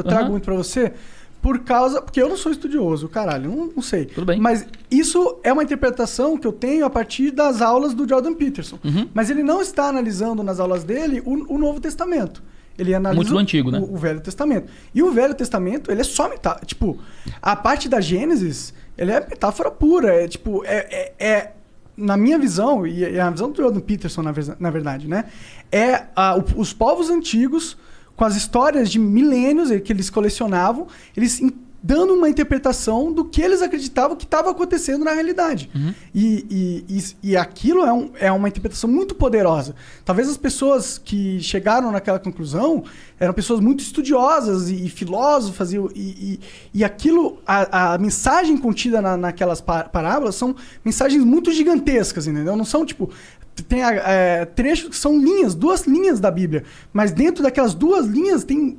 Eu trago muito pra você porque eu não sou estudioso, caralho, não sei. Tudo bem. Mas isso é uma interpretação que eu tenho a partir das aulas do Jordan Peterson. Mas ele não está analisando nas aulas dele o Novo Testamento. Ele analisa muito do Antigo, né? o Velho Testamento. E o Velho Testamento, ele é só metáfora. Tipo, a parte da Gênesis, ele é metáfora pura. É tipo, na minha visão, e é a visão do Jordan Peterson, na verdade, né? Os povos antigos, com as histórias de milênios que eles colecionavam, eles dando uma interpretação do que eles acreditavam que estava acontecendo na realidade. E aquilo é uma interpretação muito poderosa. Talvez as pessoas que chegaram naquela conclusão eram pessoas muito estudiosas e filósofas, e aquilo, a mensagem contida naquelas parábolas são mensagens muito gigantescas, entendeu? Não são tipo... Tem trechos que são linhas, 2 linhas da Bíblia, mas dentro daquelas 2 linhas tem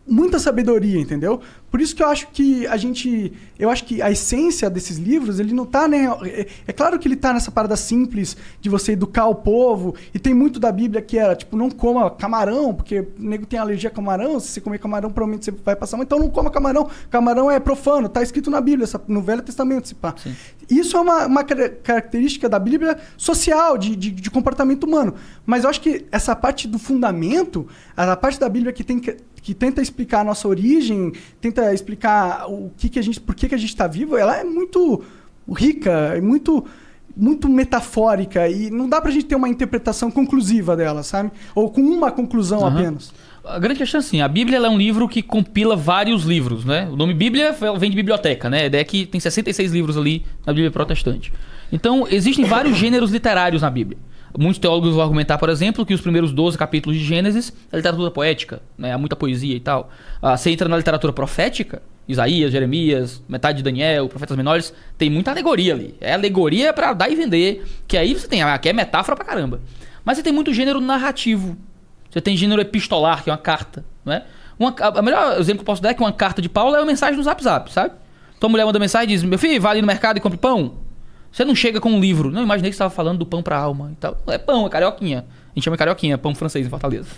muita sabedoria, entendeu? Por isso que eu acho que a essência desses livros, ele não tá, né? É claro que ele tá nessa parada simples de você educar o povo, e tem muito da Bíblia que era, tipo, não coma camarão, porque o nego tem alergia a camarão, se você comer camarão, provavelmente você vai passar mal, então não coma camarão. Camarão é profano, tá escrito na Bíblia, no Velho Testamento, se pá. Sim. Isso é uma característica da Bíblia social, de comportamento humano. Mas eu acho que essa parte do fundamento, a parte da Bíblia que tenta explicar a nossa origem, tenta explicar por que a gente está vivo, ela é muito rica, é muito metafórica, e não dá pra gente ter uma interpretação conclusiva dela, sabe? Ou com uma conclusão apenas. A grande questão é assim, a Bíblia ela é um livro que compila vários livros, né? O nome Bíblia vem de biblioteca, né? A ideia é que tem 66 livros ali na Bíblia protestante. Então, existem vários gêneros literários na Bíblia. Muitos teólogos vão argumentar, por exemplo, que os primeiros 12 capítulos de Gênesis é literatura poética, né? Há muita poesia e tal. Você entra na literatura profética, Isaías, Jeremias, metade de Daniel, profetas menores, tem muita alegoria ali. É alegoria pra dar e vender, que aí você tem, que é metáfora pra caramba. Mas você tem muito gênero narrativo. Você tem gênero epistolar, que é uma carta, né? O melhor exemplo que eu posso dar é que uma carta de Paulo é uma mensagem no Zap Zap, sabe? Então a mulher manda mensagem e diz, meu filho, vai ali no mercado e compre pão. Você não chega com um livro. Não, imaginei que você estava falando do pão pra alma e tal. É pão, é carioquinha. A gente chama carioquinha, pão francês em Fortaleza.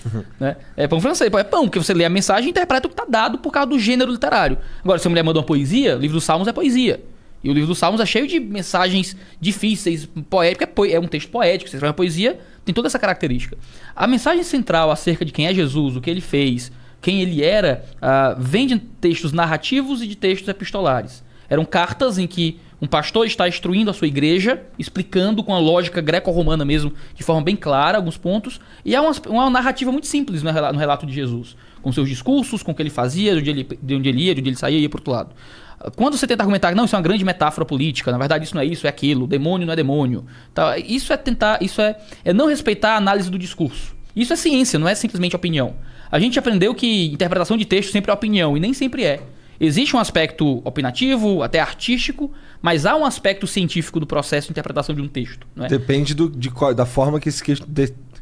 Né? É pão francês, é pão, porque você lê a mensagem e interpreta o que está dado por causa do gênero literário. Agora, se a mulher manda uma poesia, o livro dos Salmos é poesia. E o livro dos Salmos é cheio de mensagens difíceis, poéticas, é um texto poético. Você escreve uma poesia, tem toda essa característica. A mensagem central acerca de quem é Jesus, o que ele fez, quem ele era, vem de textos narrativos e de textos epistolares. Eram cartas em que um pastor está instruindo a sua igreja, explicando com a lógica greco-romana mesmo, de forma bem clara, alguns pontos. E é uma narrativa muito simples no relato de Jesus. Com seus discursos, com o que ele fazia, de onde ele ia, de onde ele saía e ia para o outro lado. Quando você tenta argumentar que não, isso é uma grande metáfora política, na verdade isso não é isso, é aquilo, demônio não é demônio. Tá? Isso é não respeitar a análise do discurso. Isso é ciência, não é simplesmente opinião. A gente aprendeu que interpretação de texto sempre é opinião, e nem sempre é. Existe um aspecto opinativo, até artístico, mas há um aspecto científico do processo de interpretação de um texto. Não é? Depende da forma que esse texto...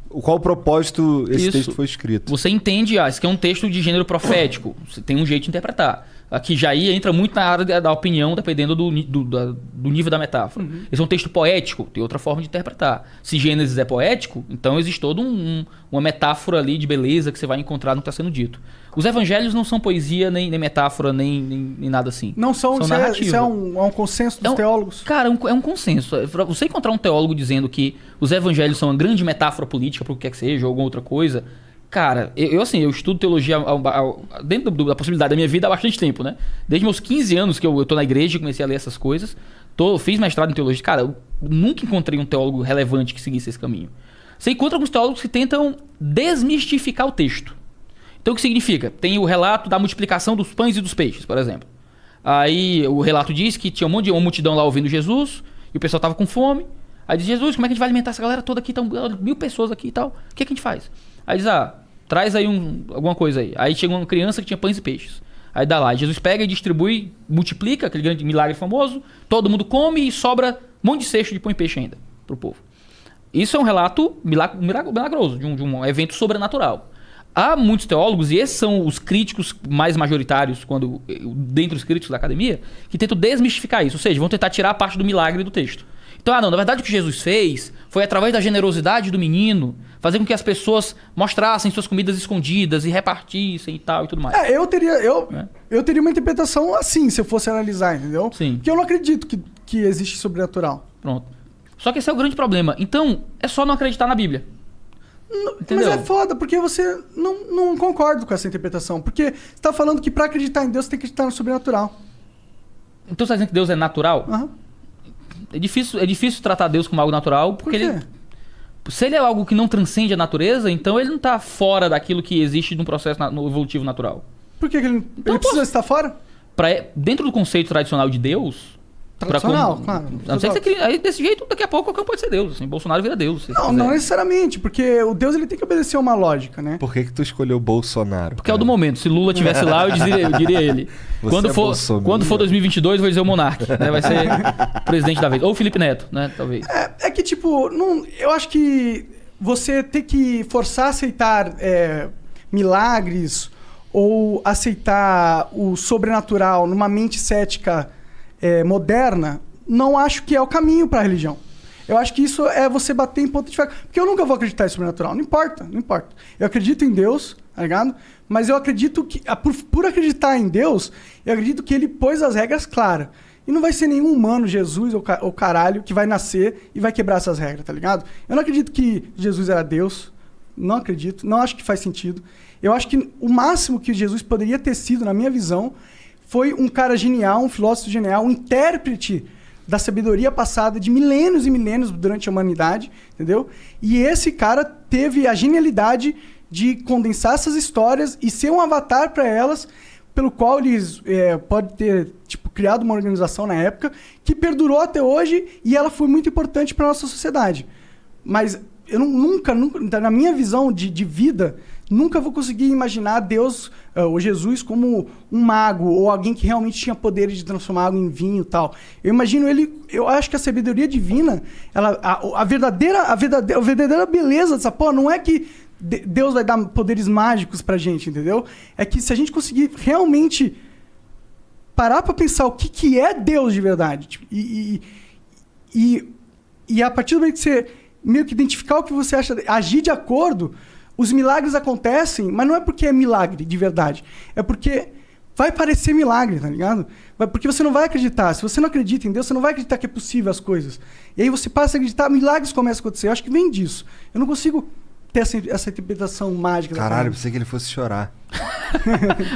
Qual o propósito esse texto foi escrito. Você entende, isso aqui é um texto de gênero profético, você tem um jeito de interpretar. Aqui já entra muito na área da opinião, dependendo do nível da metáfora. Esse é um texto poético, tem outra forma de interpretar. Se Gênesis é poético, então existe toda uma metáfora ali de beleza que você vai encontrar no que está sendo dito. Os evangelhos não são poesia, nem metáfora, nem nada assim. Não são narrativa. Isso é um consenso dos teólogos? Cara, é um consenso. Pra você encontrar um teólogo dizendo que os evangelhos são uma grande metáfora política, para o que quer que seja, ou alguma outra coisa... Cara, eu estudo teologia dentro da possibilidade da minha vida há bastante tempo, né? Desde meus 15 anos que eu tô na igreja e comecei a ler essas coisas. Fiz mestrado em teologia. Cara, eu nunca encontrei um teólogo relevante que seguisse esse caminho. Você encontra alguns teólogos que tentam desmistificar o texto. Então o que significa? Tem o relato da multiplicação dos pães e dos peixes, por exemplo. Aí o relato diz que tinha uma multidão lá ouvindo Jesus, e o pessoal tava com fome. Aí diz, Jesus, como é que a gente vai alimentar essa galera toda aqui? Estão 1000 pessoas aqui e tal. O que a gente faz? Aí diz, traz aí alguma coisa aí. Aí chega uma criança que tinha pães e peixes. Aí dá lá. Jesus pega e distribui, multiplica, aquele grande milagre famoso. Todo mundo come e sobra um monte de cesto de pão e peixe ainda pro povo. Isso é um relato milagroso, de um evento sobrenatural. Há muitos teólogos, e esses são os críticos mais majoritários, dentre os críticos da academia, que tentam desmistificar isso. Ou seja, vão tentar tirar a parte do milagre do texto. Então, não, na verdade o que Jesus fez foi através da generosidade do menino fazer com que as pessoas mostrassem suas comidas escondidas e repartissem e tal e tudo mais. Eu teria uma interpretação assim, se eu fosse analisar, entendeu? Sim. Porque eu não acredito que existe sobrenatural. Pronto. Só que esse é o grande problema. Então, é só não acreditar na Bíblia. Entendeu? Mas é foda, porque você não concorda com essa interpretação. Porque você tá falando que pra acreditar em Deus, você tem que acreditar no sobrenatural. Então você tá dizendo que Deus é natural? Aham. É difícil tratar Deus como algo natural, porque Por quê? se ele é algo que não transcende a natureza, então ele não tá fora daquilo que existe no processo no evolutivo natural. Por que ele precisa estar fora? Dentro do conceito tradicional de Deus... Tradicional, claro. A não ser que aí, desse jeito, daqui a pouco qualquer um pode ser Deus. Assim, Bolsonaro vira Deus. Se Não, quiser. não necessariamente, porque o Deus ele tem que obedecer a uma lógica, né? Por que tu escolheu Bolsonaro? Porque é o do momento. Se Lula estivesse lá, eu diria ele. Você Quando for 2022, eu vou dizer o Monark. Né? Vai ser presidente da vez. Ou o Felipe Neto, né? Talvez. É que, tipo, eu acho que você ter que forçar a aceitar milagres ou aceitar o sobrenatural numa mente cética moderna, não acho que é o caminho para a religião. Eu acho que isso é você bater em ponto de faca. Porque eu nunca vou acreditar em sobrenatural. Não importa. Eu acredito em Deus, tá ligado? Mas eu acredito que, por acreditar em Deus, eu acredito que ele pôs as regras claras. E não vai ser nenhum humano, Jesus ou caralho, que vai nascer e vai quebrar essas regras, tá ligado? Eu não acredito que Jesus era Deus. Não acredito. Não acho que faz sentido. Eu acho que o máximo que Jesus poderia ter sido, na minha visão, foi um cara genial, um filósofo genial, um intérprete da sabedoria passada de milênios e milênios durante a humanidade, entendeu? E esse cara teve a genialidade de condensar essas histórias e ser um avatar para elas, pelo qual eles pode ter criado uma organização na época que perdurou até hoje e ela foi muito importante para nossa sociedade. Mas eu nunca, na minha visão de vida, nunca vou conseguir imaginar Deus ou Jesus como um mago ou alguém que realmente tinha poderes de transformar água em vinho e tal. Eu imagino eu acho que a sabedoria divina, a verdadeira beleza dessa porra não é que Deus vai dar poderes mágicos pra gente, entendeu? É que se a gente conseguir realmente parar pra pensar o que é Deus de verdade, e a partir do momento que você meio que identificar o que você acha, agir de acordo, os milagres acontecem, mas não é porque é milagre de verdade. É porque vai parecer milagre, tá ligado? Porque você não vai acreditar. Se você não acredita em Deus, você não vai acreditar que é possível as coisas. E aí você passa a acreditar, milagres começam a acontecer. Eu acho que vem disso. Eu não consigo ter essa interpretação mágica. Caralho, pensei que ele fosse chorar.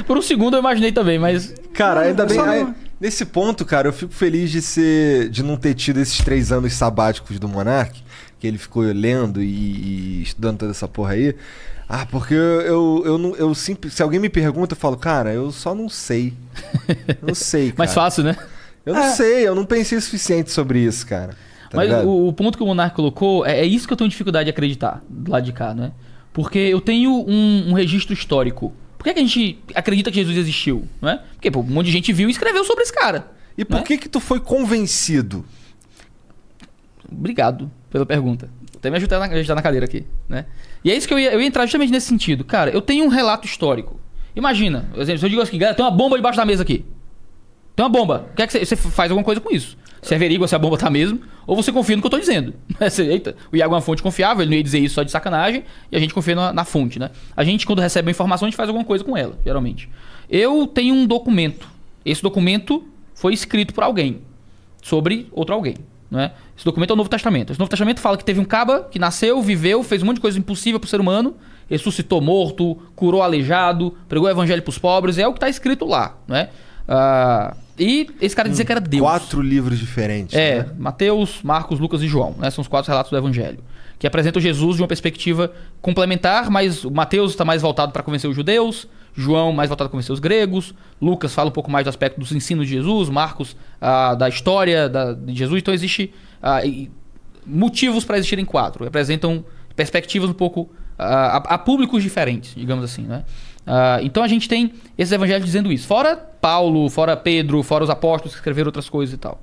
Por um segundo eu imaginei também, mas... Cara, ainda bem... Nesse ponto, cara, eu fico feliz de não ter tido esses 3 anos sabáticos do Monark, que ele ficou lendo e estudando toda essa porra aí. Porque eu sempre... Se alguém me pergunta, eu falo, cara, eu só não sei. Não sei, cara. Mais fácil, né? Eu não sei, eu não pensei o suficiente sobre isso, cara. Tá Mas ligado? o ponto que o Monark colocou, é isso que eu tenho dificuldade de acreditar, do lado de cá, né? Porque eu tenho um registro histórico. Por que a gente acredita que Jesus existiu, não é? Porque um monte de gente viu e escreveu sobre esse cara. E por que tu foi convencido? Obrigado pela pergunta. Até me ajudar na cadeira aqui, né? E é isso que eu ia entrar justamente nesse sentido. Cara, eu tenho um relato histórico. Imagina, por exemplo, se eu digo assim, galera, tem uma bomba debaixo da mesa aqui. Tem uma bomba. O que é que você faz alguma coisa com isso? Você averigua se a bomba tá mesmo, ou você confia no que eu tô dizendo. Eita, o Iago é uma fonte confiável, ele não ia dizer isso só de sacanagem, e a gente confia na fonte, né? A gente, quando recebe uma informação, a gente faz alguma coisa com ela, geralmente. Eu tenho um documento. Esse documento foi escrito por alguém, sobre outro alguém, né? Esse documento é o Novo Testamento. Esse Novo Testamento fala que teve um caba que nasceu, viveu, fez um monte de coisa impossível pro ser humano, ressuscitou morto, curou aleijado, pregou o evangelho pros pobres, é o que tá escrito lá, né? E esse cara dizia que era Deus. 4 livros diferentes. Né? Mateus, Marcos, Lucas e João, né? São os 4 relatos do Evangelho, que apresentam Jesus de uma perspectiva complementar, mas o Mateus está mais voltado para convencer os judeus, João mais voltado para convencer os gregos, Lucas fala um pouco mais do aspecto dos ensinos de Jesus, Marcos da história de Jesus. Então existe motivos para existirem 4, representam perspectivas um pouco a públicos diferentes, digamos assim, né? Então a gente tem esses evangelhos dizendo isso. Fora Paulo, fora Pedro, fora os apóstolos que escreveram outras coisas e tal.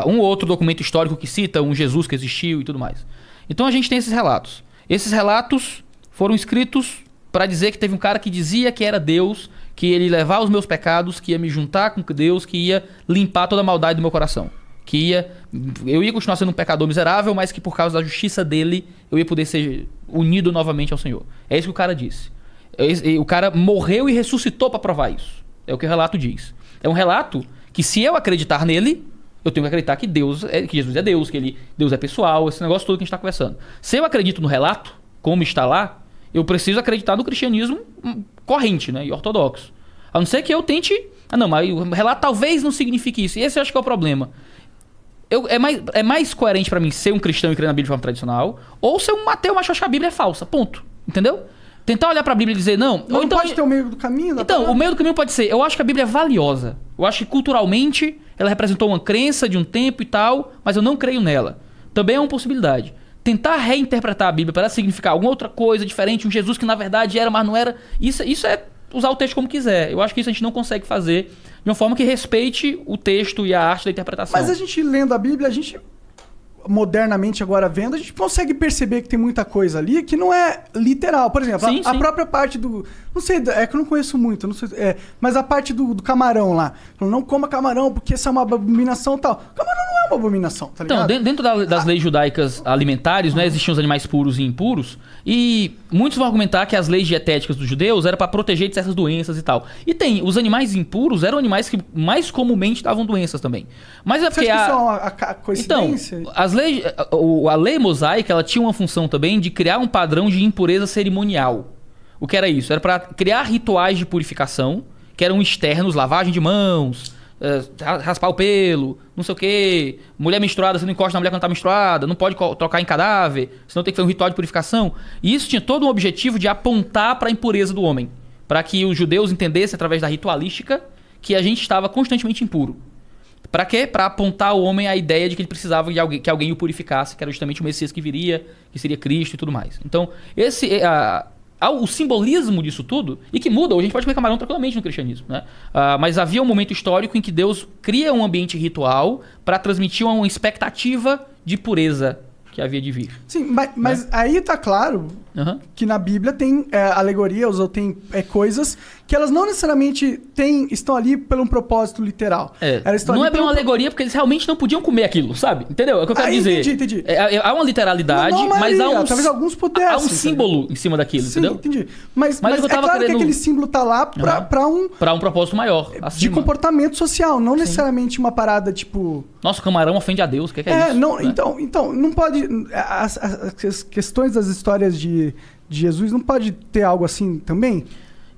Um ou outro documento histórico que cita um Jesus que existiu e tudo mais. Então a gente tem esses relatos. Esses relatos foram escritos para dizer que teve um cara que dizia que era Deus, que ele ia levar os meus pecados, que ia me juntar com Deus, que ia limpar toda a maldade do meu coração. eu ia continuar sendo um pecador miserável, mas que por causa da justiça dele, eu ia poder ser unido novamente ao Senhor. É isso que o cara disse. O cara morreu e ressuscitou para provar isso. É o que o relato diz. É um relato que, se eu acreditar nele, eu tenho que acreditar que que Jesus é Deus, que Deus é pessoal, esse negócio todo que a gente está conversando. Se eu acredito no relato, como está lá, eu preciso acreditar no cristianismo corrente, né, e ortodoxo. A não ser que eu tente... não, mas o relato talvez não signifique isso. E esse eu acho que é o problema. É mais coerente pra mim ser um cristão e crer na Bíblia de forma tradicional, ou ser um ateu, mas achar a Bíblia é falsa. Ponto. Entendeu? Tentar olhar pra Bíblia e dizer, não... Não, ou então, pode ter o meio do caminho? Então, o meio do caminho pode ser... Eu acho que a Bíblia é valiosa. Eu acho que culturalmente ela representou uma crença de um tempo e tal, mas eu não creio nela. Também é uma possibilidade. Tentar reinterpretar a Bíblia para significar alguma outra coisa diferente, um Jesus que na verdade era, mas não era... Isso é usar o texto como quiser. Eu acho que isso a gente não consegue fazer de uma forma que respeite o texto e a arte da interpretação. Mas a gente lendo a Bíblia, a gente... modernamente agora vendo, a gente consegue perceber que tem muita coisa ali que não é literal. Por exemplo, sim, a própria parte do... Não sei, é que eu não conheço muito, não sei, mas a parte do camarão lá. Não coma camarão porque essa é uma abominação e tal. Camarão não é uma abominação, tá ligado? Então, dentro das leis judaicas alimentares, né, existiam os animais puros e impuros, e muitos vão argumentar que as leis dietéticas dos judeus eram para proteger de certas doenças e tal. E os animais impuros eram animais que mais comumente davam doenças também. Mas é porque... Você acha que isso é uma coincidência? Então, a lei mosaica, ela tinha uma função também de criar um padrão de impureza cerimonial. O que era isso? Era para criar rituais de purificação, que eram externos, lavagem de mãos, raspar o pelo, não sei o quê. Mulher menstruada, você não encosta na mulher quando tá menstruada, não pode trocar em cadáver, senão tem que fazer um ritual de purificação. E isso tinha todo um objetivo de apontar para a impureza do homem, para que os judeus entendessem, através da ritualística, que a gente estava constantemente impuro. Para quê? Para apontar ao homem a ideia de que ele precisava de que alguém o purificasse, que era justamente o Messias que viria, que seria Cristo e tudo mais. Então, o simbolismo disso tudo, e que muda, hoje a gente pode comer camarão tranquilamente no cristianismo, né? Mas havia um momento histórico em que Deus cria um ambiente ritual para transmitir uma expectativa de pureza que havia de vir. Sim, mas aí tá claro que na Bíblia tem alegorias ou tem coisas que elas não necessariamente estão ali por um propósito literal. Não é bem uma alegoria porque eles realmente não podiam comer aquilo, sabe? Entendeu? É o que eu quero dizer. Entendi. Há uma literalidade, mas talvez alguns pudessem. Há um símbolo em cima daquilo, sim, entendeu? Entendi. Mas é claro que aquele símbolo tá lá pra um propósito maior. De comportamento social, não necessariamente uma parada tipo... Nossa, o camarão ofende a Deus, o que é isso? Não, né? Então, não pode... As questões das histórias de Jesus não pode ter algo assim também?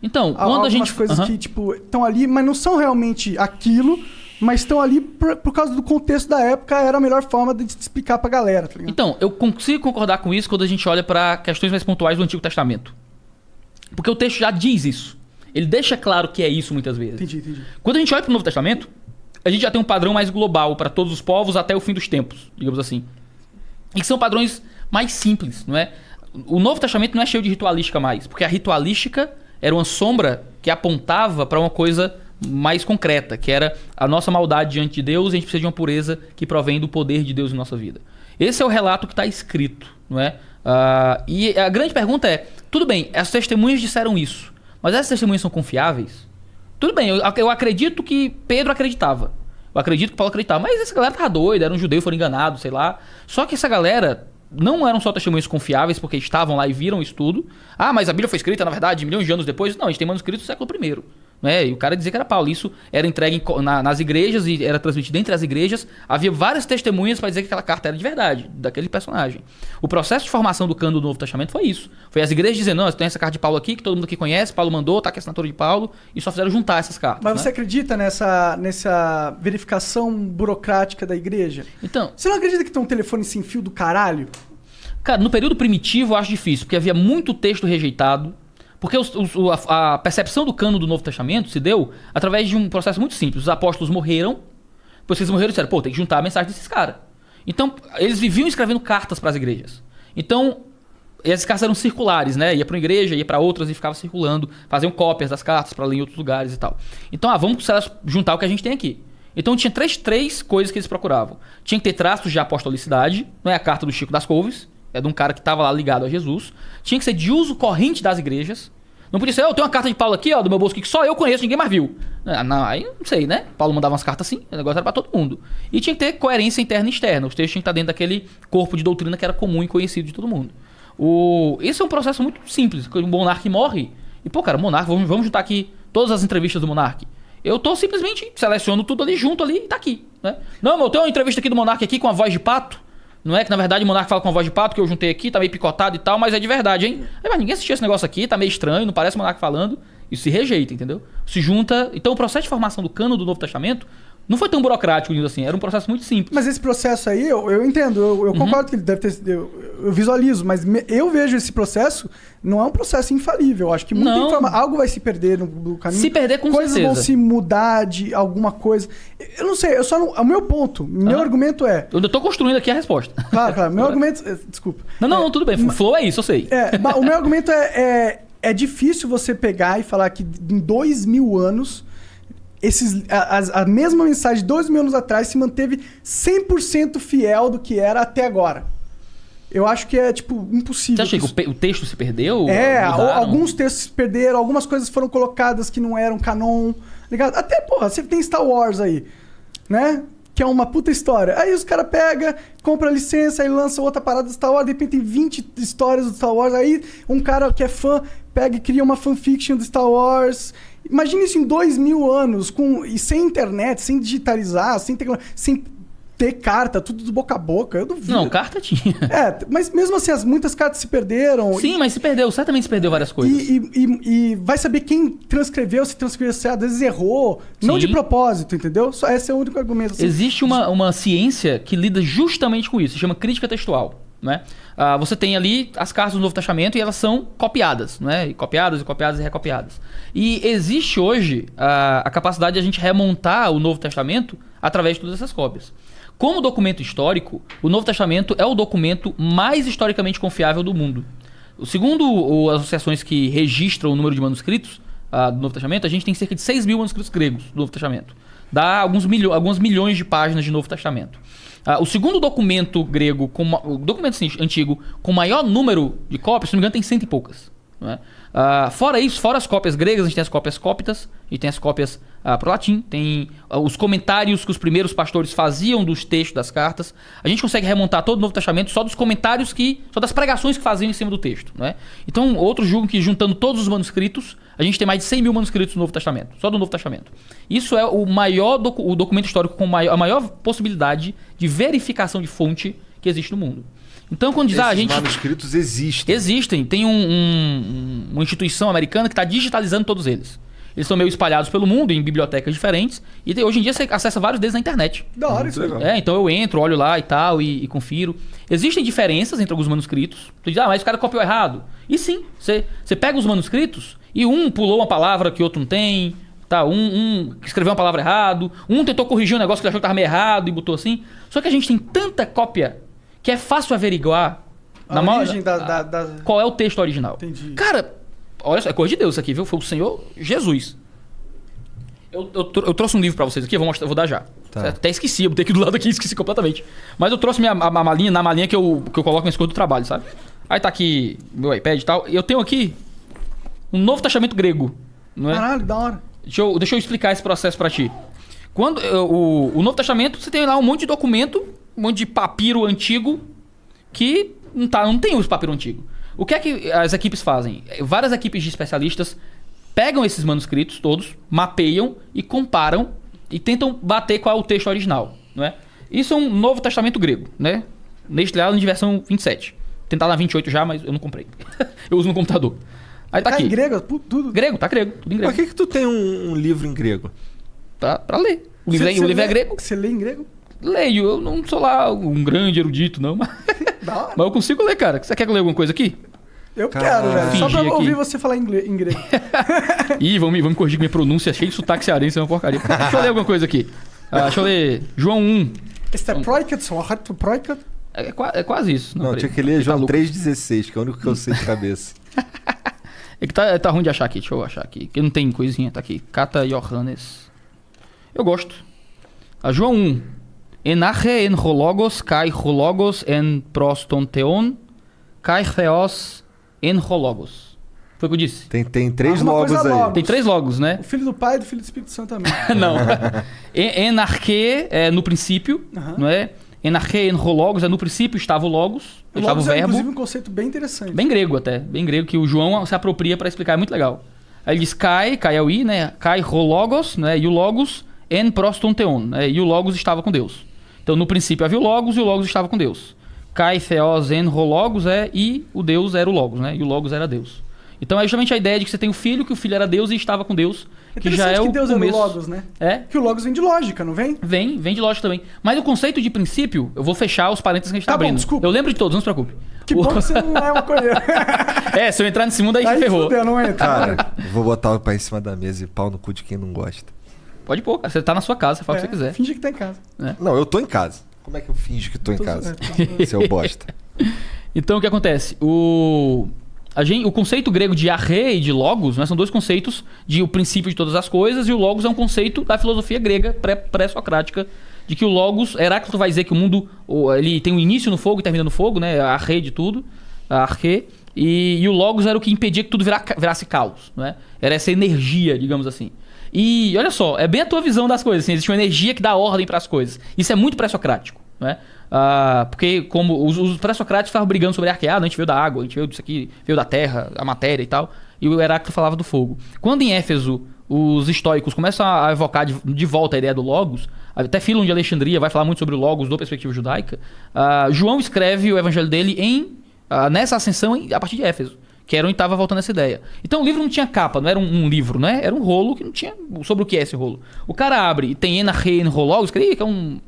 Então, quando a gente... coisas que, tipo, estão ali, mas não são realmente aquilo, mas estão ali por causa do contexto da época, era a melhor forma de explicar pra galera, tá ligado? Então, eu consigo concordar com isso quando a gente olha pra questões mais pontuais do Antigo Testamento. Porque o texto já diz isso. Ele deixa claro que é isso muitas vezes. Entendi. Quando a gente olha pro Novo Testamento, a gente já tem um padrão mais global para todos os povos até o fim dos tempos, digamos assim. E que são padrões mais simples, não é? O Novo Testamento não é cheio de ritualística mais, porque a ritualística era uma sombra que apontava para uma coisa mais concreta, que era a nossa maldade diante de Deus, e a gente precisa de uma pureza que provém do poder de Deus em nossa vida. Esse é o relato que está escrito, não é? E a grande pergunta é, tudo bem, as testemunhas disseram isso, mas essas testemunhas são confiáveis? Tudo bem, eu acredito que Pedro acreditava, eu acredito que Paulo acreditava, mas essa galera tava doida, era um judeu, foram enganados, sei lá. Só que essa galera não eram só testemunhas confiáveis porque estavam lá e viram isso tudo. Mas a Bíblia foi escrita, na verdade, milhões de anos depois. Não, a gente tem manuscritos do século I. Né? E o cara dizia que era Paulo. Isso era entregue nas igrejas e era transmitido entre as igrejas. Havia várias testemunhas para dizer que aquela carta era de verdade, daquele personagem. O processo de formação do cânon do Novo Testamento foi isso. Foi as igrejas dizendo, não, tem essa carta de Paulo aqui, que todo mundo aqui conhece, Paulo mandou, tá aqui a assinatura de Paulo, e só fizeram juntar essas cartas. Mas você acredita nessa verificação burocrática da igreja? Então, você não acredita que tem um telefone sem fio do caralho? Cara, no período primitivo eu acho difícil, porque havia muito texto rejeitado. Porque a percepção do cânon do Novo Testamento se deu através de um processo muito simples. Os apóstolos morreram, depois que eles morreram, disseram, tem que juntar a mensagem desses caras. Então, eles viviam escrevendo cartas para as igrejas. Então, essas cartas eram circulares, né? Ia para uma igreja, ia para outras e ficava circulando, faziam cópias das cartas para ler em outros lugares e tal. Então, vamos juntar o que a gente tem aqui. Então, tinha três coisas que eles procuravam. Tinha que ter traços de apostolicidade, não é a carta do Chico das Couves, é de um cara que estava lá ligado a Jesus. Tinha que ser de uso corrente das igrejas. Não podia ser, eu tenho uma carta de Paulo aqui, ó, do meu bolso aqui, que só eu conheço, ninguém mais viu. Não, aí não sei, né? Paulo mandava umas cartas assim, o negócio era pra todo mundo. E tinha que ter coerência interna e externa. Os textos tinham que estar dentro daquele corpo de doutrina que era comum e conhecido de todo mundo. Esse é um processo muito simples. O monarca morre. E, pô, cara, o monarca, vamos juntar aqui todas as entrevistas do monarca. Eu tô simplesmente seleciono tudo ali junto ali e tá aqui, né? Não, mas eu tenho uma entrevista aqui do monarca aqui com a voz de pato. Não é que, na verdade, o monarca fala com a voz de pato, que eu juntei aqui, tá meio picotado e tal, mas é de verdade, hein? Aí, mas ninguém assistiu esse negócio aqui, tá meio estranho, não parece o monarca falando. Isso se rejeita, entendeu? Se junta... Então, o processo de formação do cânon do Novo Testamento não foi tão burocrático assim, era um processo muito simples. Mas esse processo aí, eu entendo, eu concordo que ele deve ter... Eu visualizo, mas eu vejo esse processo, não é um processo infalível. Eu acho que algo vai se perder no caminho. Se perder, com coisas certeza. Vão se mudar de alguma coisa. Eu não sei, o meu ponto, meu argumento é... Eu tô construindo aqui a resposta. Claro, meu argumento... Desculpa. Não, tudo bem, o flow é isso, eu sei. O meu argumento é difícil você pegar e falar que em 2000 anos, a mesma mensagem de 2000 anos atrás se manteve 100% fiel do que era até agora. Eu acho que é, impossível. Você acha que o texto se perdeu? Alguns textos se perderam, algumas coisas foram colocadas que não eram canon, ligado? Até, porra, você tem Star Wars aí, né? Que é uma puta história. Aí os caras pegam, compram a licença e lançam outra parada do Star Wars, de repente tem 20 histórias do Star Wars, aí um cara que é fã pega e cria uma fanfiction do Star Wars. Imagina isso em 2000 anos, e sem internet, sem digitalizar, sem ter carta, tudo do boca a boca. Eu duvido. Não, carta tinha. Mas mesmo assim, muitas cartas se perderam. Sim, mas se perdeu, certamente se perdeu várias coisas. E vai saber quem transcreveu, se transcreveu certo, às vezes errou. Sim. Não de propósito, entendeu? Só esse é o único argumento. Assim. Existe uma ciência que lida justamente com isso, se chama crítica textual. Né? Você tem ali as cartas do Novo Testamento e elas são copiadas, né? E copiadas e recopiadas. E existe hoje a capacidade de a gente remontar o Novo Testamento através de todas essas cópias. Como documento histórico, o Novo Testamento é o documento mais historicamente confiável do mundo. Segundo as associações que registram o número de manuscritos do Novo Testamento, a gente tem cerca de 6 mil manuscritos gregos do Novo Testamento. Dá alguns milhões de páginas de Novo Testamento. O segundo documento grego, documento antigo, com maior número de cópias, se não me engano, tem 100 e poucas. Né? Fora isso, fora as cópias gregas, a gente tem as cópias cóptas, a gente tem as cópias para o latim, tem os comentários que os primeiros pastores faziam dos textos das cartas. A gente consegue remontar todo o Novo Testamento só dos comentários só das pregações que faziam em cima do texto. Né? Então, outros julgam que juntando todos os manuscritos, a gente tem mais de 100 mil manuscritos do Novo Testamento, só do Novo Testamento. Isso é o documento histórico com a maior possibilidade de verificação de fonte que existe no mundo. Então, quando diz, esses manuscritos existem. Existem. Tem uma instituição americana que está digitalizando todos eles. Eles estão meio espalhados pelo mundo, em bibliotecas diferentes. E hoje em dia você acessa vários deles na internet. Da hora isso. Legal. Então eu entro, olho lá e tal, e confiro. Existem diferenças entre alguns manuscritos. Tu diz, mas o cara copiou errado. E sim, você pega os manuscritos e um pulou uma palavra que o outro não tem. Tá, um escreveu uma palavra errado. Um tentou corrigir um negócio que ele achou que estava meio errado e botou assim. Só que a gente tem tanta cópia que é fácil averiguar qual é o texto original. Entendi. Cara, olha só, é coisa de Deus isso aqui, viu? Foi o Senhor Jesus. Eu trouxe um livro pra vocês aqui, eu vou dar já. Tá. Até esqueci, eu botei aqui do lado aqui, esqueci completamente. Mas eu trouxe a malinha, na malinha que eu coloco nas coisas do trabalho, sabe? Aí tá aqui meu iPad e tal. E eu tenho aqui um Novo Testamento grego. Não é? Caralho, da hora. Deixa eu explicar esse processo pra ti. Quando o Novo Testamento, você tem lá um monte de documento, um monte de papiro antigo que não tem os papiro antigo. O que é que as equipes fazem? Várias equipes de especialistas pegam esses manuscritos todos, mapeiam e comparam e tentam bater qual é o texto original. Não é? Isso é um Novo Testamento grego, né? Neste lado, de versão 27. Tentar na 28 já, mas eu não comprei. Eu uso no computador. Aí tá aqui. Em grego? Tudo? Grego, tá grego. Tudo em grego. Por que tu tem um livro em grego? Pra ler. O livro é grego. Você lê em grego? Leio. Eu não sou lá um grande erudito, não. Mas eu consigo ler, cara. Você quer que eu leia alguma coisa aqui? Eu quero, velho. Só pra ouvir você falar em grego. Ih, vamos me corrigir minha pronúncia. Cheio de sotaque cearense, é uma porcaria. Deixa eu ler alguma coisa aqui. Deixa eu ler João 1. Este é Proicat, só rato Proicat. É quase isso. Não, tinha que ler João 3,16, que é o único que eu sei de cabeça. É que tá ruim de achar aqui. Deixa eu achar aqui. Que não tem coisinha. Tá aqui. Kata Johannes. Eu gosto. João 1. Enache en hologos kai hologos en prostonteon kai theos en hologos. Foi o que eu disse. Tem 3 Alguma logos coisa aí. logo. Tem 3 logos, né? O filho do pai e do filho do Espírito Santo também. Não. Enarque é no princípio, não é? Enarque, enrologos é no princípio estava o logos, estava o Logos é, verbo. inclusive, um conceito bem interessante. Bem grego até, bem grego, que o João se apropria para explicar, é muito legal. Aí ele diz kai é o i, né? Kai rologos, né? E o logos en proston theon, né? E o logos estava com Deus. Então no princípio havia o logos e o logos estava com Deus. Kai theos en rologos e o Deus era o logos, né? E o logos era Deus. Então é justamente a ideia de que você tem o filho, que o filho era Deus e estava com Deus, que já é o que Deus começo. É o Logos, né? É? Que o Logos vem de lógica, não vem? Vem de lógica também. Mas o conceito de princípio, eu vou fechar os parênteses que a gente tá Tá bom, abrindo. desculpa. Eu lembro de todos, não se preocupe. Que bom que você não é uma coisa. Se eu entrar nesse mundo aí ferrou. Fudeu, não entra. Cara, eu vou botar o pé em cima da mesa e pau no cu de quem não gosta. Pode pôr, cara. Você tá na sua casa, você fala o que você quiser. Finge que tá em casa. Não, eu tô em casa. Como é que eu finjo que tô em casa? Seu bosta. Então o que acontece? O conceito grego de arre e de logos, né, são dois conceitos de o princípio de todas as coisas, e o logos é um conceito da filosofia grega pré-socrática, de que o logos, Heráclito vai dizer que o mundo ele tem um início no fogo e termina no fogo, né, a arre de tudo, a arche, e o logos era o que impedia que tudo virasse caos, né? Era essa energia, digamos assim. E olha só, é bem a tua visão das coisas, assim, existe uma energia que dá ordem para as coisas. Isso é muito pré-socrático, né? Porque como os pré-socráticos estavam brigando sobre arqueado, a gente veio da água, a gente veio disso aqui, veio da terra, a matéria e tal, e o Heráclito falava do fogo. Quando em Éfeso os estoicos começam a evocar de volta a ideia do logos, até Filon de Alexandria vai falar muito sobre o logos da perspectiva judaica, João escreve o evangelho dele nessa ascensão a partir de Éfeso, que era onde estava voltando essa ideia. Então o livro não tinha capa, não era um livro, né? Era um rolo que não tinha sobre o que é esse rolo. O cara abre e tem enarche, enrologos, que é um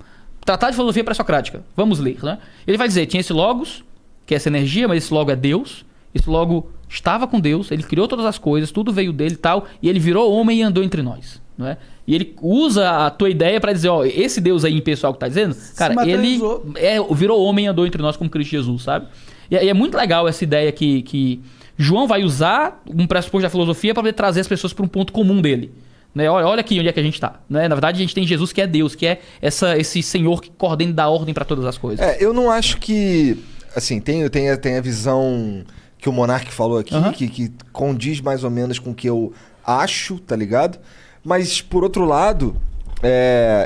tratado de filosofia pré-socrática. Vamos ler, né? Ele vai dizer, tinha esse logos, que é essa energia, mas esse logo é Deus. Esse logo estava com Deus, ele criou todas as coisas, tudo veio dele e tal, e ele virou homem e andou entre nós, não é? E ele usa a tua ideia para dizer, ó, esse Deus aí impessoal que tá dizendo, cara, ele virou homem e andou entre nós como Cristo Jesus, sabe? E é muito legal essa ideia que João vai usar um pressuposto da filosofia para poder trazer as pessoas para um ponto comum dele. Né? Olha aqui onde é que a gente está. Né? Na verdade, a gente tem Jesus que é Deus, que é esse Senhor que coordena e dá ordem para todas as coisas. Eu não acho que... Assim, tem a visão que o Monark falou aqui, que condiz mais ou menos com o que eu acho, tá ligado? Mas, por outro lado,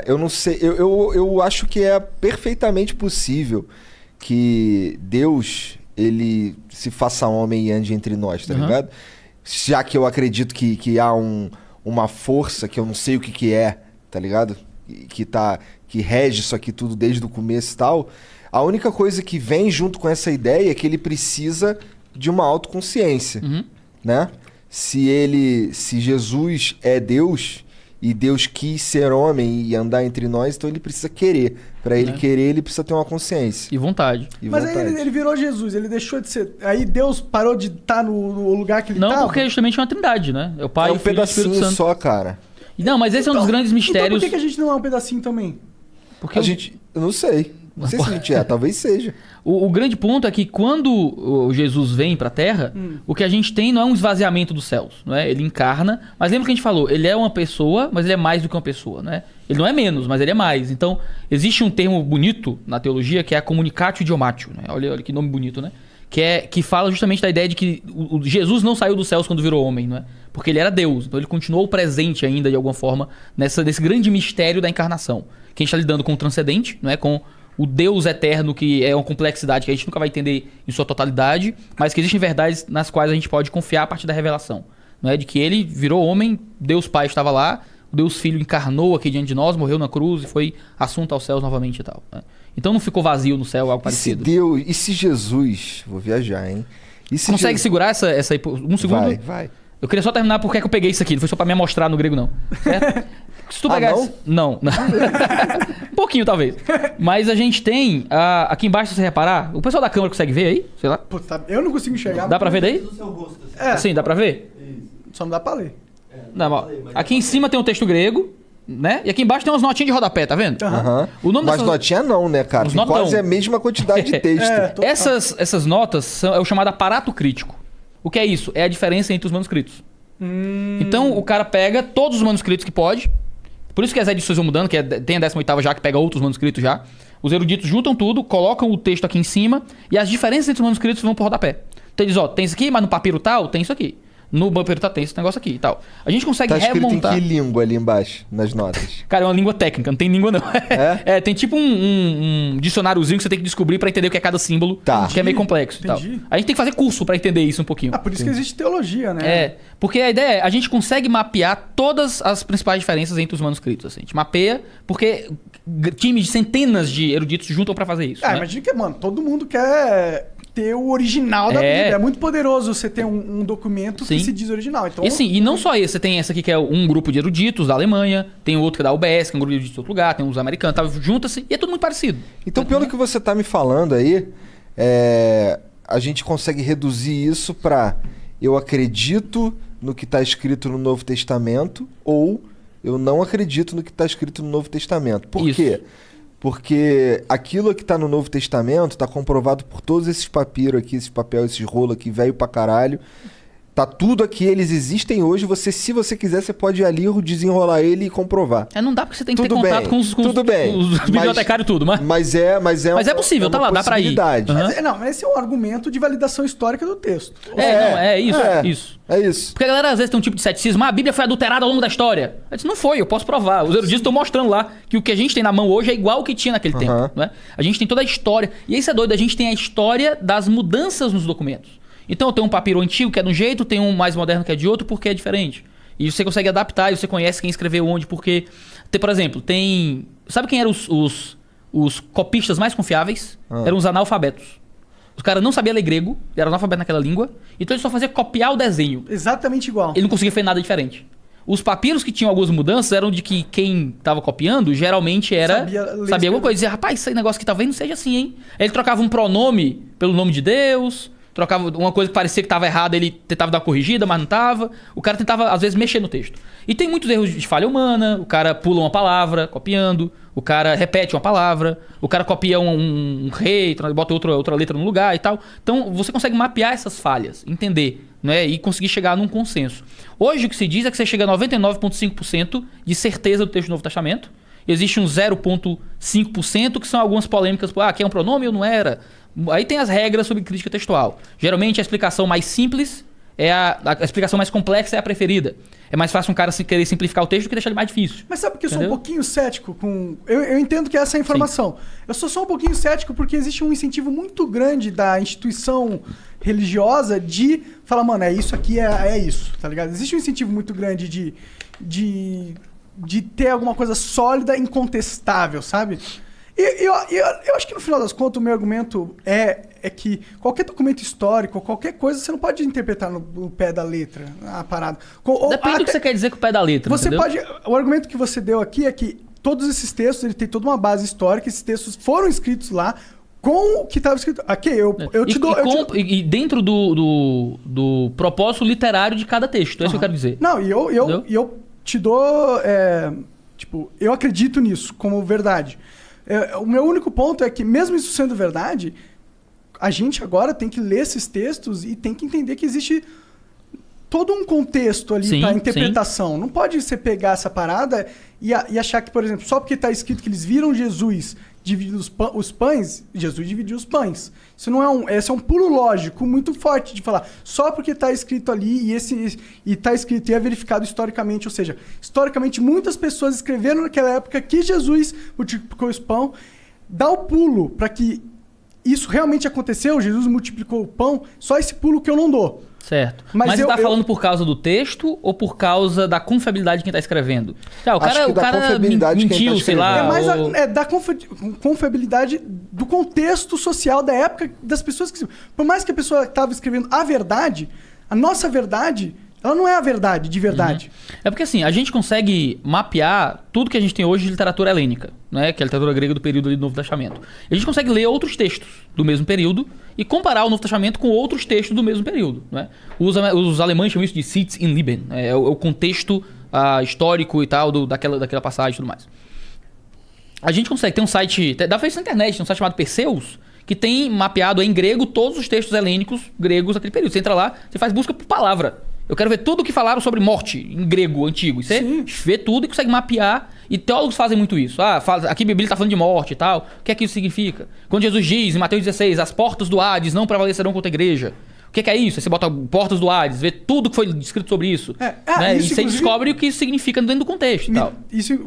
eu não sei... Eu acho que é perfeitamente possível que Deus, ele se faça homem e ande entre nós, tá ligado? Já que eu acredito que há uma força que eu não sei o que é, tá ligado? Que rege isso aqui tudo desde o começo e tal. A única coisa que vem junto com essa ideia é que ele precisa de uma autoconsciência, né? Se Jesus é Deus e Deus quis ser homem e andar entre nós, então ele precisa querer. Para ele querer, ele precisa ter uma consciência. E vontade. Mas aí ele virou Jesus, ele deixou de ser... Aí Deus parou de estar no lugar que ele estava? Não, porque é justamente uma trindade, né? É o Pai, o Filho e o Espírito pedacinho Santo. só, cara. Não, mas esse é um dos grandes mistérios... Então por que a gente não é um pedacinho também? Porque eu não sei. Não sei se a gente talvez seja. O grande ponto é que quando o Jesus vem pra Terra, o que a gente tem não é um esvaziamento dos céus, não é? Ele encarna, mas lembra que a gente falou, ele é uma pessoa, mas ele é mais do que uma pessoa, né? Ele não é menos, mas ele é mais. Então, existe um termo bonito na teologia que é a communicatio idiomatio, né? Olha que nome bonito, né? Que fala justamente da ideia de que o Jesus não saiu dos céus quando virou homem, não é? Porque ele era Deus, então ele continuou presente ainda de alguma forma nesse grande mistério da encarnação. Que a gente está lidando com o transcendente, não é? Com o Deus eterno, que é uma complexidade que a gente nunca vai entender em sua totalidade, mas que existem verdades nas quais a gente pode confiar a partir da revelação. Não é? De que ele virou homem, Deus Pai estava lá, o Deus Filho encarnou aqui diante de nós, morreu na cruz e foi assunto aos céus novamente e tal. Né? Então não ficou vazio no céu, algo parecido. E se Jesus... Vou viajar, hein? Consegue segurar essa um segundo? Vai. Eu queria só terminar porque é que eu peguei isso aqui. Não foi só pra me mostrar no grego, não. Certo? Se tu pegar... Não? Não. Um pouquinho, talvez. Mas a gente tem... aqui embaixo, se você reparar... O pessoal da câmera consegue ver aí? Sei lá. Putz, eu não consigo enxergar. Dá pra ver daí? Sim, dá pra ver? Só não dá pra ler. Não, aqui em cima tem um texto grego, né? E aqui embaixo tem umas notinhas de rodapé, tá vendo? O nome mas notinha não, né, cara? Tem quase a mesma quantidade de texto. Essas notas é o chamado aparato crítico. O que é isso? É a diferença entre os manuscritos. Então o cara pega todos os manuscritos que pode. Por isso que as edições vão mudando, que tem a 18ª já que pega outros manuscritos já. Os eruditos juntam tudo, colocam o texto aqui em cima e as diferenças entre os manuscritos vão pro rodapé. Então eles, tem isso aqui, mas no papiro tal tem isso aqui. No bumper tem esse negócio aqui e tal. A gente consegue Tá escrito remontar... em que língua ali embaixo, nas notas? Cara, é uma língua técnica, não tem língua não. Tem tipo um dicionáriozinho que você tem que descobrir pra entender o que é cada símbolo, Tá. que é meio complexo e tal. Entendi. A gente tem que fazer curso pra entender isso um pouquinho. Por isso que existe teologia, né? Porque a ideia é, a gente consegue mapear todas as principais diferenças entre os manuscritos, assim. A gente mapeia porque times de centenas de eruditos juntam pra fazer isso, né? Imagina que, mano, todo mundo quer ter o original da Bíblia. É muito poderoso você ter um documento que se diz original. Então... E não só esse, você tem essa aqui que é um grupo de eruditos da Alemanha, tem outro que é da UBS, que é um grupo de eruditos de outro lugar, tem uns americanos, tá, junta-se e é tudo muito parecido. Então, pelo que você tá me falando aí, a gente consegue reduzir isso pra eu acredito no que tá escrito no Novo Testamento ou eu não acredito no que tá escrito no Novo Testamento. Por quê? Porque aquilo que está no Novo Testamento está comprovado por todos esses papiros aqui, esses papel, esses rolo aqui, velho pra caralho. Tá tudo aqui, eles existem hoje. Se você quiser, você pode ir ali, desenrolar ele e comprovar. Não dá porque você tem que ter contato com os bibliotecários e tudo, mas é possível, tá lá, dá pra ir. Mas esse é um argumento de validação histórica do texto. Isso. É isso. Porque a galera às vezes tem um tipo de ceticismo, a Bíblia foi adulterada ao longo da história. Eu disse, não foi, eu posso provar. Os eruditos estão mostrando lá que o que a gente tem na mão hoje é igual ao que tinha naquele tempo. Né? A gente tem toda a história. E isso é doido, a gente tem a história das mudanças nos documentos. Então eu tenho um papiro antigo que é de um jeito, tem um mais moderno que é de outro, porque é diferente. E você consegue adaptar, e você conhece quem escreveu onde, porque... Por exemplo, tem... Sabe quem eram os copistas mais confiáveis? Eram os analfabetos. Os caras não sabiam ler grego, eram analfabetos naquela língua, então ele só fazia copiar o desenho. Exatamente igual. Ele não conseguia fazer nada diferente. Os papiros que tinham algumas mudanças eram de que quem estava copiando geralmente sabia alguma coisa. Dizia, rapaz, esse negócio aqui talvez não seja assim, hein? Aí ele trocava um pronome pelo nome de Deus... Trocava uma coisa que parecia que estava errada, ele tentava dar uma corrigida, mas não estava. O cara tentava, às vezes, mexer no texto. E tem muitos erros de falha humana, o cara pula uma palavra, copiando, o cara repete uma palavra, o cara copia um rei, bota outra letra no lugar e tal. Então, você consegue mapear essas falhas, entender, né, e conseguir chegar num consenso. Hoje, o que se diz é que você chega a 99,5% de certeza do texto do Novo Testamento. Existe um 0,5% que são algumas polêmicas, aqui é um pronome ou não era? Aí tem as regras sobre crítica textual. Geralmente a explicação mais simples é a explicação mais complexa é a preferida. É mais fácil um cara querer simplificar o texto do que deixar ele mais difícil. Mas sabe que eu sou um pouquinho cético com... Eu entendo que essa é a informação. Sim. Eu sou só um pouquinho cético porque existe um incentivo muito grande da instituição religiosa de falar, mano, é isso aqui, é isso, tá ligado? Existe um incentivo muito grande de ter alguma coisa sólida, incontestável, sabe? E eu acho que no final das contas o meu argumento é que qualquer documento histórico, qualquer coisa, você não pode interpretar no pé da letra a parada. Depende do que você quer dizer com o pé da letra, você entendeu? O argumento que você deu aqui é que todos esses textos, ele tem toda uma base histórica, esses textos foram escritos lá com o que estava escrito. Aqui, eu te dou... E dentro do propósito literário de cada texto, é isso que eu quero dizer. Não, e eu te dou... eu acredito nisso como verdade. O meu único ponto é que, mesmo isso sendo verdade, a gente agora tem que ler esses textos e tem que entender que existe todo um contexto ali para interpretação. Sim. Não pode você pegar essa parada e achar que, por exemplo, só porque está escrito que eles viram Jesus dividir os pães, Jesus dividiu os pães. Isso não é esse é um pulo lógico muito forte de falar. Só porque está escrito ali e está escrito e é verificado historicamente, ou seja, historicamente muitas pessoas escreveram naquela época que Jesus multiplicou os pão. Dá o pulo para que isso realmente aconteceu, Jesus multiplicou o pão, só esse pulo que eu não dou. Certo. Mas você está falando por causa do texto ou por causa da confiabilidade de quem está escrevendo? O cara mentiu, sei lá. É mais da confiabilidade do contexto social da época das pessoas que... Por mais que a pessoa estava escrevendo a verdade, a nossa verdade... Ela não é a verdade, de verdade. É porque assim, a gente consegue mapear tudo que a gente tem hoje de literatura helênica, né? Que é a literatura grega do período ali do Novo Testamento. E a gente consegue ler outros textos do mesmo período e comparar o Novo Testamento com outros textos do mesmo período, né? Os alemães chamam isso de Sitz in Leben, é o contexto histórico e tal daquela passagem e tudo mais. A gente consegue ter um site, dá pra ver isso na internet, tem um site chamado Perseus, que tem mapeado em grego todos os textos helênicos gregos daquele período. Você entra lá, você faz busca por palavra. Eu quero ver tudo o que falaram sobre morte em grego antigo. E você vê tudo e consegue mapear. E teólogos fazem muito isso. Aqui a Bíblia está falando de morte e tal. O que é que isso significa? Quando Jesus diz, em Mateus 16, as portas do Hades não prevalecerão contra a igreja. que é isso? Aí você bota Portas do Hades, vê tudo que foi escrito sobre isso. Né? Isso, e você descobre o que isso significa dentro do contexto. E tal.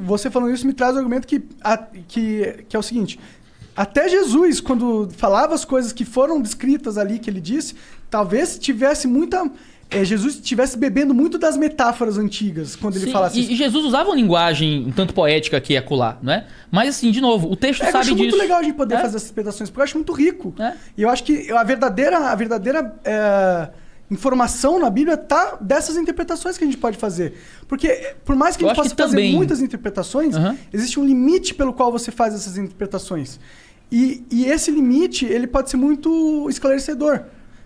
Você falando isso me traz o argumento que é o seguinte. Até Jesus, quando falava as coisas que foram descritas ali, que ele disse, talvez tivesse muita... Jesus estivesse bebendo muito das metáforas antigas, quando ele falasse isso. E Jesus usava uma linguagem um tanto poética aqui e acolá, não é? Mas assim, de novo, o texto sabe disso. Eu acho muito legal a gente poder fazer essas interpretações, porque eu acho muito rico. E eu acho que a verdadeira informação na Bíblia tá dessas interpretações que a gente pode fazer. Porque por mais que a gente possa fazer muitas interpretações, existe um limite pelo qual você faz essas interpretações. E esse limite, ele pode ser muito esclarecedor.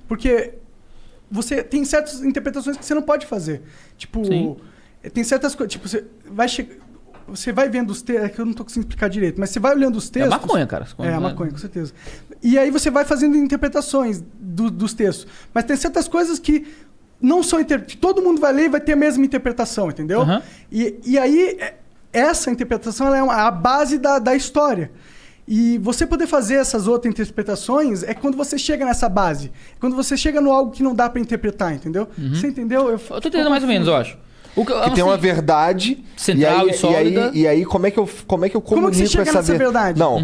Porque... você tem certas interpretações que você não pode fazer. Tipo, tem certas coisas... Tipo, você vai vendo os textos... É que eu não tô conseguindo explicar direito, mas você vai olhando os textos... É maconha, cara. É maconha, com certeza. E aí você vai fazendo interpretações dos textos. Mas tem certas coisas que não são... que todo mundo vai ler e vai ter a mesma interpretação, entendeu? E aí, essa interpretação ela é a base da história. E você poder fazer essas outras interpretações é quando você chega nessa base. Quando você chega no algo que não dá pra interpretar, entendeu? Você entendeu? Eu tô entendendo mais ou menos, eu acho. Que tem uma verdade central e sólida. E aí, como é que eu comunico como que você chega nessa verdade? Não,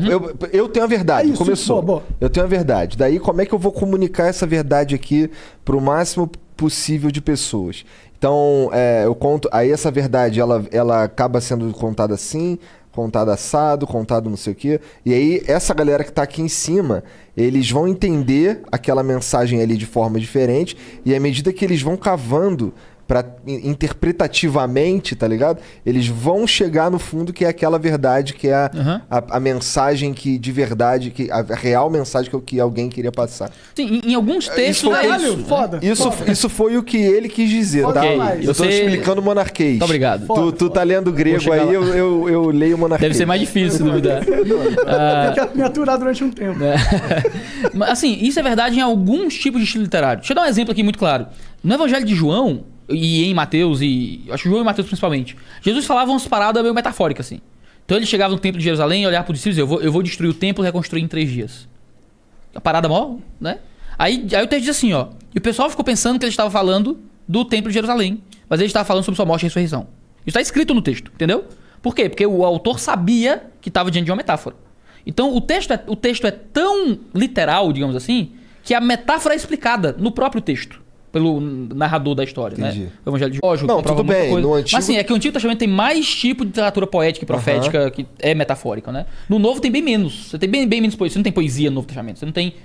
eu tenho a verdade. Começou. Boa. Eu tenho a verdade. Daí, como é que eu vou comunicar essa verdade aqui pro máximo possível de pessoas? Então, eu conto... Aí essa verdade, ela acaba sendo contada assim... contado assado, contado não sei o quê. E aí, essa galera que tá aqui em cima, eles vão entender aquela mensagem ali de forma diferente. E à medida que eles vão cavando interpretativamente, tá ligado? Eles vão chegar no fundo que é aquela verdade, que é a mensagem que de verdade, a real mensagem que alguém queria passar. Sim, em alguns textos foda. Isso foi o que ele quis dizer, tá? Eu tô explicando monarquês. Muito obrigado. Tu tá lendo grego aí, eu leio monarquês. Deve ser mais difícil, duvidar. Tem que me aturar durante um tempo. Assim, isso é verdade em alguns tipos de estilo literário. Deixa eu dar um exemplo aqui muito claro. No Evangelho de João, e em Mateus, e acho que João e Mateus principalmente, Jesus falava umas paradas meio metafóricas, assim. Então ele chegava no templo de Jerusalém, olhava pro discípulos e dizia, eu vou destruir o templo e reconstruir em 3 dias. A parada mó, né? Aí o texto diz assim, ó. E o pessoal ficou pensando que ele estava falando do templo de Jerusalém, mas ele estava falando sobre sua morte e ressurreição. Isso está escrito no texto, entendeu? Por quê? Porque o autor sabia que estava diante de uma metáfora. Então o texto é tão literal, digamos assim, que a metáfora é explicada no próprio texto. Pelo narrador da história, né? O Evangelho de João. Não, tudo bem. No Antigo... Mas assim, é que o Antigo Testamento tem mais tipo de literatura poética e profética que é metafórica, né? No Novo tem bem menos. Você tem bem menos poesia. Você não tem poesia no Novo Testamento. Você não tem...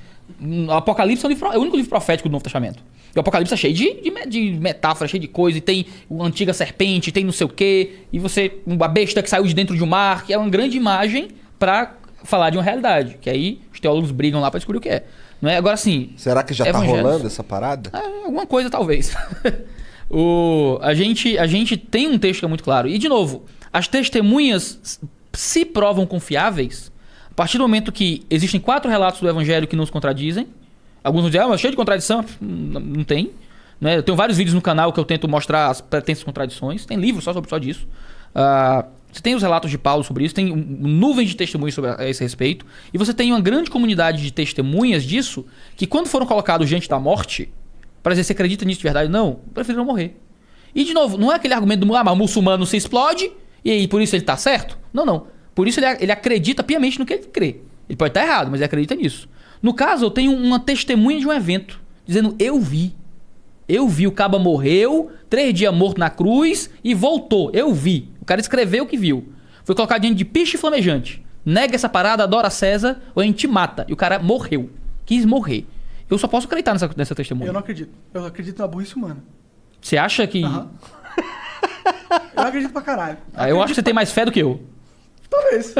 O Apocalipse é o único livro profético do Novo Testamento. E o Apocalipse é cheio de metáfora, cheio de coisa. E tem uma antiga serpente, tem não sei o quê. E uma besta que saiu de dentro de um mar. Que é uma grande imagem pra falar de uma realidade. Que aí os teólogos brigam lá pra descobrir o que é. Não é? Agora sim. Será que já tá rolando essa parada? Alguma coisa, talvez. A gente tem um texto que é muito claro. E, de novo, as testemunhas se provam confiáveis a partir do momento que existem 4 relatos do Evangelho que não se contradizem. Alguns vão dizer, mas cheio de contradição. Não tem. Né? Eu tenho vários vídeos no canal que eu tento mostrar as pretensas contradições. Tem livro só disso. Você tem os relatos de Paulo sobre isso, tem nuvens de testemunhos sobre a esse respeito, e você tem uma grande comunidade de testemunhas disso, que quando foram colocados diante da morte, para dizer se acredita nisso de verdade, não, preferiram morrer. E de novo, não é aquele argumento do mas o muçulmano se explode, e aí por isso ele tá certo? Não. Por isso ele acredita piamente no que ele crê. Ele pode estar errado, mas ele acredita nisso. No caso, eu tenho uma testemunha de um evento, dizendo, eu vi, o caba morreu, 3 dias morto na cruz e voltou. Eu vi. O cara escreveu o que viu. Foi colocado diante de piche flamejante. Nega essa parada, adora César, ou a gente te mata. E o cara morreu. Quis morrer. Eu só posso acreditar nessa testemunha. Eu não acredito. Eu acredito na burrice humana. Você acha que... Eu acredito pra caralho. Eu acho que você tem mais fé do que eu. Talvez.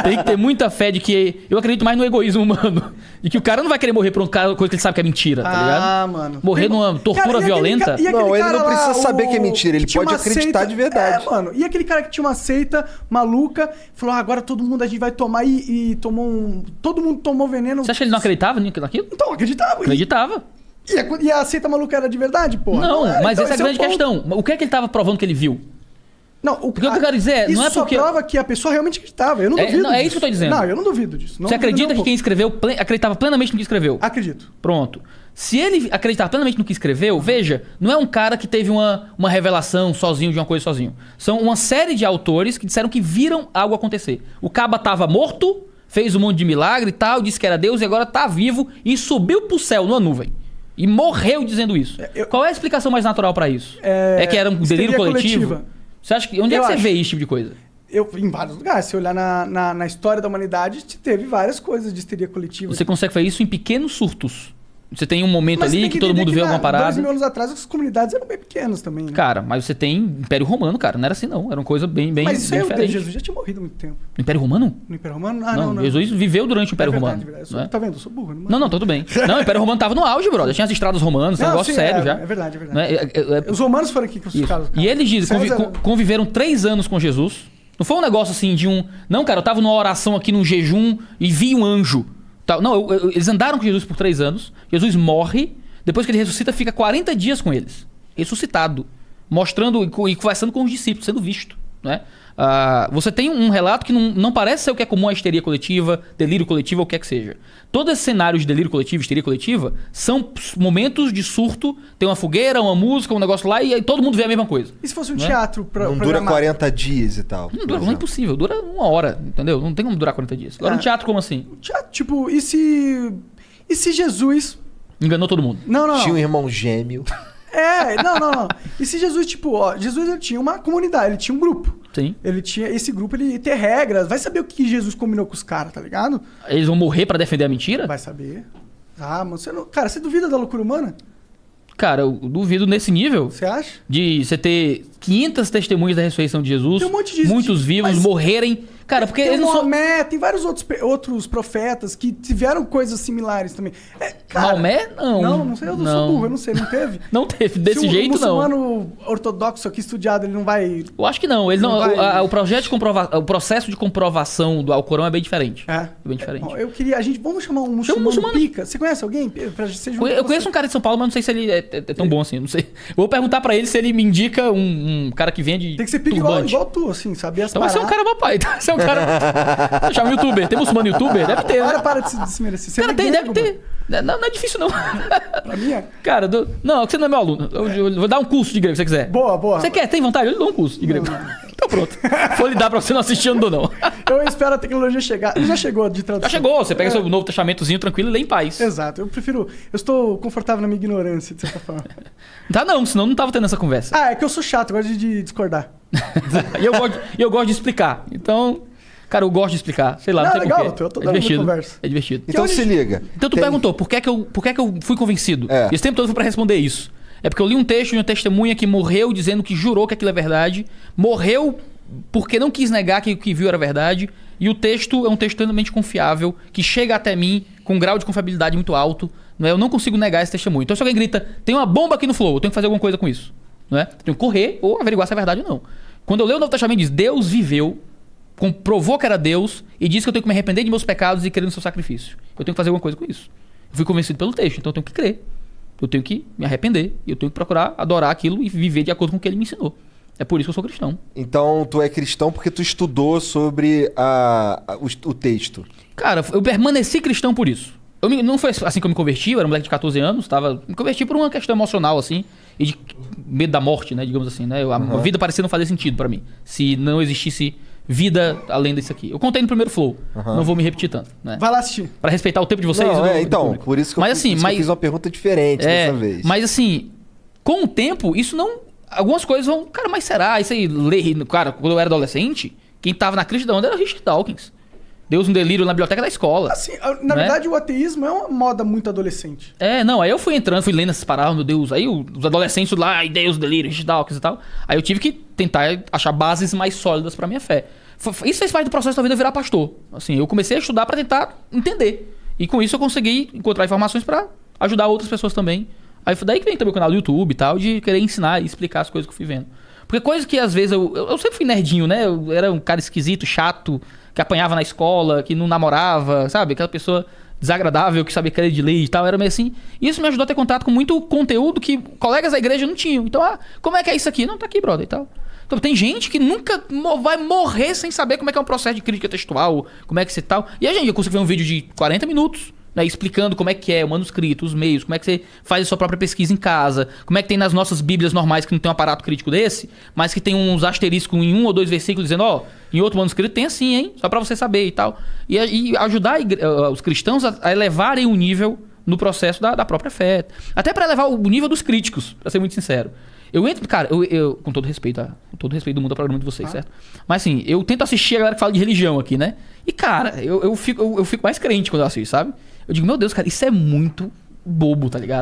Tem que ter muita fé de que... Eu acredito mais no egoísmo humano. De que o cara não vai querer morrer por uma coisa que ele sabe que é mentira, tá ligado? Mano. Morrer numa tortura violenta. Não, ele não precisa saber que é mentira. Ele pode acreditar de verdade. Mano. E aquele cara que tinha uma seita maluca, falou, agora todo mundo a gente vai tomar e tomou um... Todo mundo tomou veneno. Você acha que ele não acreditava naquilo? Então, acreditava. Acreditava. E a seita maluca era de verdade, pô? Não, mas essa é a grande questão. O que é que ele tava provando que ele viu? Não, o que eu quero dizer é, isso não é porque... só prova que a pessoa realmente acreditava. Eu não duvido disso. É isso que eu tô dizendo. Não, eu não duvido disso. Você acredita que quem escreveu acreditava plenamente no que escreveu? Acredito. Pronto. Se ele acreditar plenamente no que escreveu, veja, não é um cara que teve uma revelação sozinho de uma coisa sozinho. São uma série de autores que disseram que viram algo acontecer. O Caba tava morto, fez um monte de milagre e tal, disse que era Deus e agora tá vivo e subiu pro céu numa nuvem. E morreu dizendo isso. Qual é a explicação mais natural pra isso? É que era um delírio coletivo? Coletiva. Você acha que... Onde é que você vê esse tipo de coisa? Em vários lugares. Se olhar na história da humanidade, teve várias coisas de histeria coletiva. Você consegue fazer isso em pequenos surtos. Você tem um momento ali que todo mundo vê alguma parada. 2000 anos atrás, as comunidades eram bem pequenas também, né? Cara, mas você tem Império Romano, cara. Não era assim, não. Era uma coisa bem mas isso aí, diferente. Jesus já tinha morrido há muito tempo. No Império Romano? No Império Romano? Ah, não. Jesus viveu durante o Império verdade, Romano. Verdade. Não é? Tá vendo? Eu sou burro. Não, tudo bem. Não, o Império Romano tava no auge, brother. Tinha as estradas romanas, um negócio sério já. É verdade, é verdade. Não é? Os romanos foram aqui crucificados. E eles dizem, conviveram 3 anos com Jesus. Não foi um negócio assim de um... Não, cara, eu tava numa oração aqui, num jejum, e vi um anjo. Não, eles andaram com Jesus por 3 anos. Jesus morre. Depois que ele ressuscita, fica 40 dias com eles. Ressuscitado. Mostrando e conversando com os discípulos, sendo visto. Né? Você tem um relato que não parece ser o que é comum a histeria coletiva, delírio coletivo ou o que é que seja. Todos esses cenários de delírio coletivo, histeria coletiva, são momentos de surto. Tem uma fogueira, uma música, um negócio lá e aí todo mundo vê a mesma coisa. E se fosse um teatro não dura 40 dias e tal? Não é impossível. Dura 1 hora, entendeu? Não tem como durar 40 dias. Agora um teatro como assim? Teatro, tipo, e se Jesus... Enganou todo mundo. Não. Tinha um irmão gêmeo. Não. E se Jesus, Jesus ele tinha uma comunidade, ele tinha um grupo. Sim. Esse grupo, ele tem regras. Vai saber o que Jesus combinou com os caras, tá ligado? Eles vão morrer pra defender a mentira? Vai saber. Mano, cara, você duvida da loucura humana? Cara, eu duvido nesse nível. Você acha? De você ter 500 testemunhas da ressurreição de Jesus. Tem um monte de muitos vivos, morrerem. Cara, porque tem eles não Maomé, tem vários outros profetas que tiveram coisas similares também. Maomé, não. Não sei, eu não sou burro, eu não sei, não teve. Não teve, desse jeito não. Se o muçulmano ortodoxo aqui estudado, ele não vai... Eu acho que não. O processo de comprovação do Alcorão é bem diferente. É bem diferente. Vamos chamar um muçulmano pica. Você conhece alguém? Eu conheço um cara de São Paulo, mas não sei se ele é tão bom assim, não sei. Eu vou perguntar pra ele se ele me indica um cara que vende tem que ser pica igual tu, assim, saber as paradas. Então vai ser um cara papai. Vai ser um cara... Chama um youtuber. Tem muçulmano youtuber? Deve ter, né? Para de se desmerecer. Cara, deve ter. Não é difícil, não. Pra mim é. Cara, não, você não é meu aluno. Eu vou dar um curso de grego, se você quiser. Boa. Você quer? Tem vontade? Eu dou um curso de grego. Não. Então pronto. Vou lhe dar pra você não assistir, eu não dou, não. Eu espero a tecnologia chegar. Já chegou de tradução. Já chegou. Você pega seu Novo Testamentozinho tranquilo e lê em paz. Exato. Eu estou confortável na minha ignorância, de certa forma. Tá não, senão não tava tendo essa conversa. É que eu sou chato, gosto de discordar. E eu gosto de explicar. Então... Cara, eu gosto de explicar. Sei lá, não sei legal, porquê. Eu tô dando conversa. É divertido. Então se liga. Então tu perguntou, por que é que eu fui convencido? Esse tempo todo foi pra responder isso. É porque eu li um texto de uma testemunha que morreu dizendo que jurou que aquilo é verdade. Morreu porque não quis negar que o que viu era verdade. E o texto é um texto totalmente confiável, que chega até mim com um grau de confiabilidade muito alto. Não é? Eu não consigo negar esse testemunho. Então se alguém grita, tem uma bomba aqui no Flow, eu tenho que fazer alguma coisa com isso. Não é? Eu tenho que correr ou averiguar se é verdade ou não. Quando eu leio o Novo Testamento, diz, Deus viveu, comprovou que era Deus e disse que eu tenho que me arrepender de meus pecados e crer no seu sacrifício. Eu tenho que fazer alguma coisa com isso. Eu fui convencido pelo texto, então eu tenho que crer. Eu tenho que me arrepender e eu tenho que procurar adorar aquilo e viver de acordo com o que ele me ensinou. É por isso que eu sou cristão. Então tu é cristão porque tu estudou sobre o texto. Cara, eu permaneci cristão por isso. Não foi assim que eu me converti, eu era um moleque de 14 anos, me converti por uma questão emocional, assim, e de medo da morte, né, digamos assim, né? A vida parecia não fazer sentido pra mim, se não existisse vida além disso aqui. Eu contei no primeiro Flow, não vou me repetir tanto, né? Vai lá assistir. Pra respeitar o tempo de vocês. Então, por isso que eu fiz uma pergunta diferente dessa vez. Mas assim, com o tempo, isso não... Algumas coisas vão... Cara, mas será? Isso aí, cara, quando eu era adolescente, quem tava na crista da onda era Richard Dawkins. Deus um delírio na biblioteca da escola. Assim, na verdade, o ateísmo é uma moda muito adolescente. Aí eu fui entrando, fui lendo essas paradas, meu Deus. Aí os adolescentes lá, Deus, delírio, Richard Dawkins e tal. Aí eu tive que tentar achar bases mais sólidas pra minha fé. Isso fez parte do processo da vida virar pastor. Assim, eu comecei a estudar pra tentar entender. E com isso eu consegui encontrar informações pra ajudar outras pessoas também. Aí foi daí que vem também o canal do YouTube e tal, de querer ensinar e explicar as coisas que eu fui vendo. Porque coisas que às vezes eu sempre fui nerdinho, né? Eu era um cara esquisito, chato, que apanhava na escola, que não namorava, sabe? Aquela pessoa desagradável, que sabia querer de lei e tal, era meio assim. Isso me ajudou a ter contato com muito conteúdo que colegas da igreja não tinham. Então, como é que é isso aqui? Não, tá aqui, brother, e tal. Então, tem gente que nunca vai morrer sem saber como é que é um processo de crítica textual, como é que você tal. E a gente, eu consigo ver um vídeo de 40 minutos, né, explicando como é que é o manuscrito, os meios, como é que você faz a sua própria pesquisa em casa, como é que tem nas nossas bíblias normais que não tem um aparato crítico desse, mas que tem uns asteriscos em 1 ou 2 versículos dizendo, em outro manuscrito tem assim, hein? Só pra você saber e tal. E ajudar os cristãos a elevarem o nível no processo da própria fé. Até pra elevar o nível dos críticos, pra ser muito sincero. Eu entro, cara, eu com todo respeito, com todo respeito do mundo ao programa de vocês, certo? Mas assim, eu tento assistir a galera que fala de religião aqui, né? E cara, eu fico mais crente quando eu assisto, sabe? Eu digo, meu Deus, cara, isso é muito bobo, tá ligado?